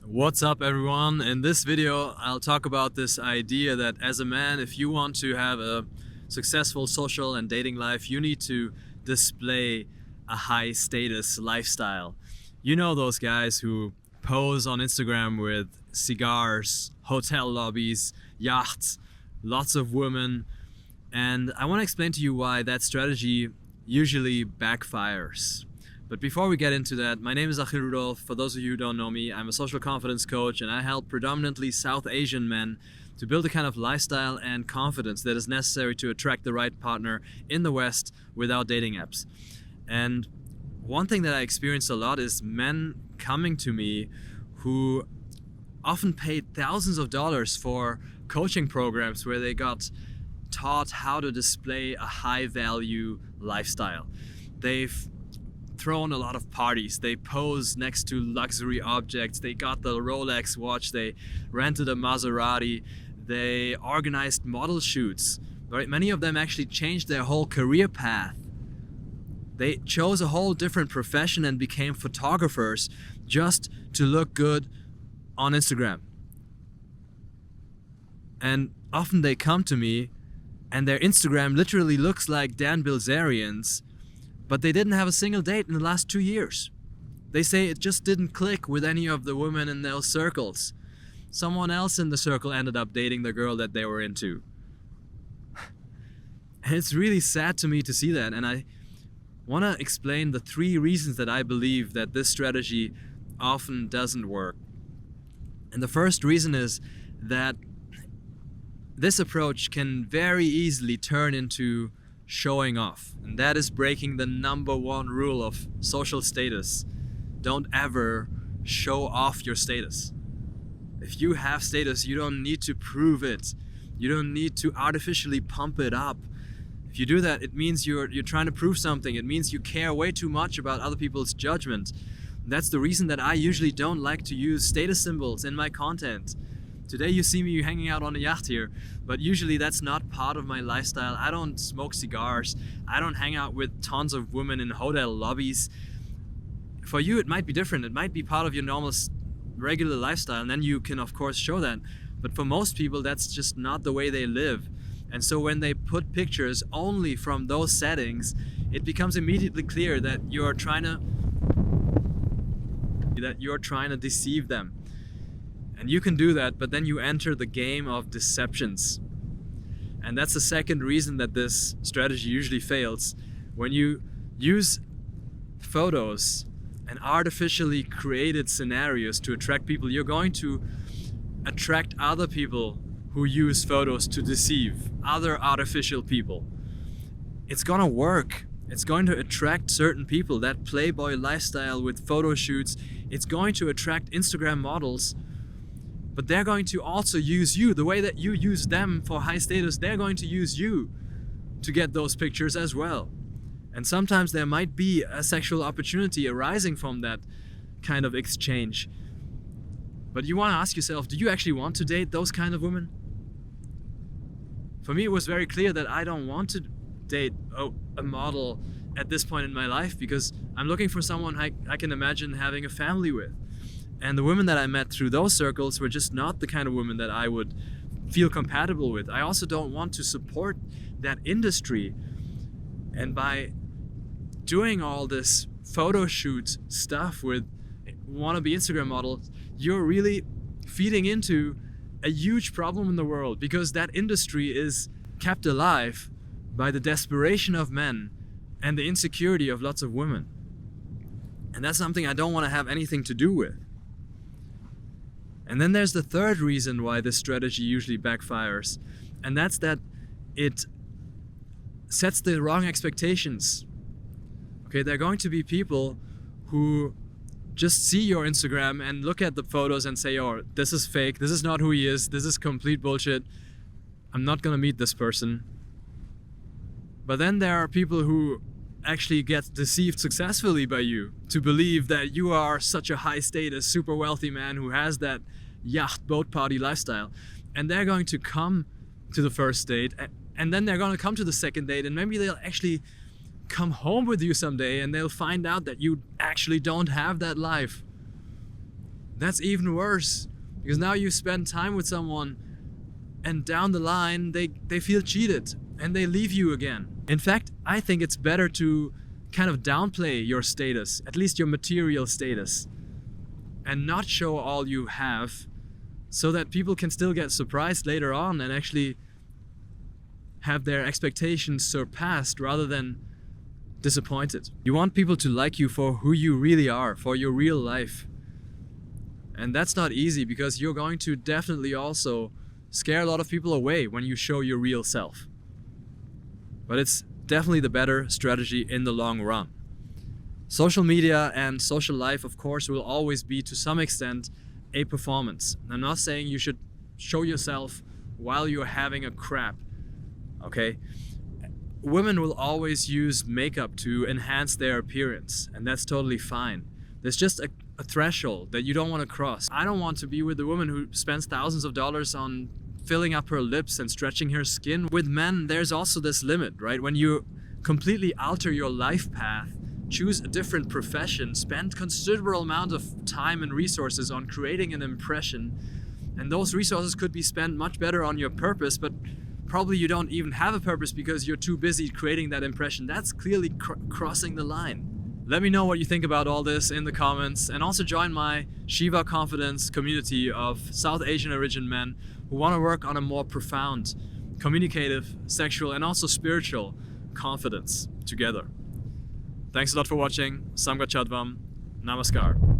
What's up, everyone? In this video I'll talk about this idea that as a man, if you want to have a successful social and dating life, you need to display a high status lifestyle. You know those guys who pose on Instagram with cigars, hotel lobbies, yachts, lots of women, and I want to explain to you why that strategy usually backfires. But before we get into that, my name is Achil Rudolph. For those of you who don't know me, I'm a social confidence coach, and I help predominantly South Asian men to build a kind of lifestyle and confidence that is necessary to attract the right partner in the West without dating apps. And one thing that I experience a lot is men coming to me who often paid thousands of dollars for coaching programs where they got taught how to display a high value lifestyle. They've thrown a lot of parties, they pose next to luxury objects, they got the Rolex watch, they rented a Maserati, they organized model shoots, right? Many of them actually changed their whole career path. They chose a whole different profession and became photographers just to look good on Instagram. And often they come to me and their Instagram literally looks like Dan Bilzerian's, but they didn't have a single date in the last 2 years. They say it just didn't click with any of the women in those circles. Someone else in the circle ended up dating the girl that they were into. And it's really sad to me to see that, and I want to explain the 3 reasons that I believe that this strategy often doesn't work. And the first reason is that this approach can very easily turn into showing off, and that is breaking the number 1 rule of social status. Don't ever show off your status. If you have status, you don't need to prove it. You don't need to artificially pump it up. If you do that, it means you're trying to prove something. It means you care way too much about other people's judgment. That's the reason that I usually don't like to use status symbols in my content. Today you see me hanging out on a yacht here, but usually that's not part of my lifestyle. I don't smoke cigars. I don't hang out with tons of women in hotel lobbies. For you, it might be different. It might be part of your normal, regular lifestyle, and then you can, of course, show that. But for most people, that's just not the way they live. And so when they put pictures only from those settings, it becomes immediately clear that you're trying to deceive them. And you can do that, but then you enter the game of deceptions. And that's the second reason that this strategy usually fails. When you use photos and artificially created scenarios to attract people, you're going to attract other people who use photos to deceive other artificial people. It's gonna work. It's going to attract certain people. That Playboy lifestyle with photo shoots, it's going to attract Instagram models. But they're going to also use you the way that you use them for high status. They're going to use you to get those pictures as well. And sometimes there might be a sexual opportunity arising from that kind of exchange. But you want to ask yourself, do you actually want to date those kind of women? For me, it was very clear that I don't want to date a model at this point in my life, because I'm looking for someone I can imagine having a family with. And the women that I met through those circles were just not the kind of women that I would feel compatible with. I also don't want to support that industry. And by doing all this photo shoot stuff with wannabe Instagram models, you're really feeding into a huge problem in the world, because that industry is kept alive by the desperation of men and the insecurity of lots of women. And that's something I don't want to have anything to do with. And then there's the third reason why this strategy usually backfires, and that's that it sets the wrong expectations. Okay, there are going to be people who just see your Instagram and look at the photos and say, oh, this is fake, this is not who he is, this is complete bullshit, I'm not gonna meet this person. But then there are people who actually get deceived successfully by you to believe that you are such a high status, super wealthy man who has that yacht boat party lifestyle. And they're going to come to the first date, and then they're going to come to the second date, and maybe they'll actually come home with you someday and they'll find out that you actually don't have that life. That's even worse, because now you spend time with someone and down the line they feel cheated and they leave you again. In fact, I think it's better to kind of downplay your status, at least your material status, and not show all you have, so that people can still get surprised later on and actually have their expectations surpassed rather than disappointed. You want people to like you for who you really are, for your real life. And that's not easy, because you're going to definitely also scare a lot of people away when you show your real self. But it's definitely the better strategy in the long run. Social media and social life, of course, will always be to some extent a performance. I'm not saying you should show yourself while you're having a crap, okay? Women will always use makeup to enhance their appearance, and that's totally fine. There's just a threshold that you don't want to cross. I don't want to be with a woman who spends thousands of dollars on filling up her lips and stretching her skin. With men, there's also this limit, right? When you completely alter your life path, choose a different profession, spend considerable amount of time and resources on creating an impression, and those resources could be spent much better on your purpose, but probably you don't even have a purpose because you're too busy creating that impression. That's clearly crossing the line. Let me know what you think about all this in the comments, and also join my Shiva Confidence community of South Asian origin men who want to work on a more profound, communicative, sexual, and also spiritual confidence together. Thanks a lot for watching. Samgachadvam. Namaskar.